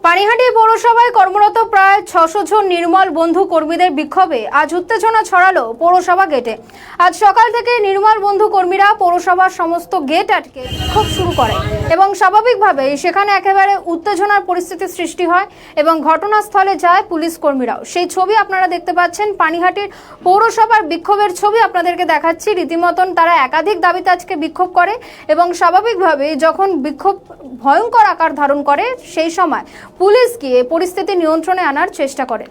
পানিহাটি পৌরসভায় কর্মরত প্রায় ৬০০ জন নির্মল বন্ধু কর্মীদের বিক্ষোভে আজ উত্তেজনা ছড়ালো পৌরসভা গেটে। আজ সকাল থেকে নির্মল বন্ধু কর্মীরা পৌরসভার সমস্ত গেট আটকে বিক্ষোভ শুরু করে এবং স্বাভাবিকভাবেই সেখানে একেবারে উত্তেজনার পরিস্থিতি সৃষ্টি হয় এবং ঘটনাস্থলে যায় পুলিশ কর্মীরাও। সেই ছবি আপনারা দেখতে পাচ্ছেন, পানিহাটির পৌরসভার বিক্ষোভের ছবি আপনাদেরকে দেখাচ্ছি। রীতিমতন তারা একাধিক দাবিতে আজকে বিক্ষোভ করে এবং স্বাভাবিকভাবেই যখন বিক্ষোভ ভয়ঙ্কর আকার ধারণ করে সেই সময় পুলিশ গিয়ে পরিস্থিতি নিয়ন্ত্রণে আনার চেষ্টা করে।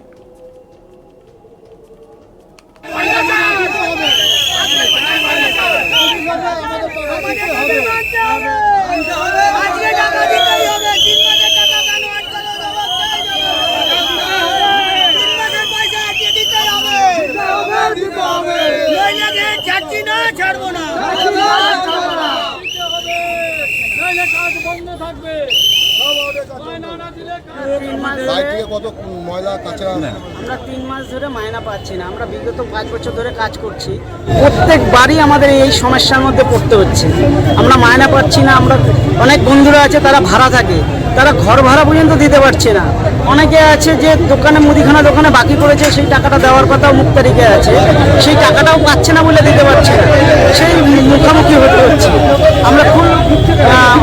আমরা 3 মাস ধরে মায়না পাচ্ছি না। আমরা বিগত 5 বছর ধরে কাজ করছি, প্রত্যেকবারই আমাদের এই সমস্যার মধ্যে পড়তে হচ্ছে। আমরা মায়না পাচ্ছি না। আমরা অনেক বন্ধুরা আছে তারা ভাড়া থাকে, তারা ঘর ভাড়া পর্যন্ত দিতে পারছে না। অনেকে আছে যে দোকানে মুদিখানা দোকানে বাকি করেছে, সেই টাকাটা দেওয়ার কথাও মুখ তারিখে আছে, সেই টাকাটাও পাচ্ছে না বলে দিতে পারছে না। সেই মুখোমুখি হতে হচ্ছে। আমরা খুব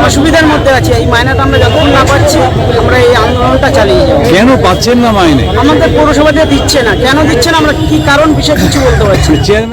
অসুবিধার মধ্যে আছি। এই মায়নাটা আমরা যতক্ষণ না পাচ্ছি আমরা এই আন্দোলনটা চালিয়ে যাবো। কেন পাচ্ছেন না মাইনে? আমাদের পৌরসভা দিয়ে দিচ্ছে না। কেন দিচ্ছে না, আমরা কি কারণ বিষয়ে কিছু বলতে পারছি না। চেয়ারম্যান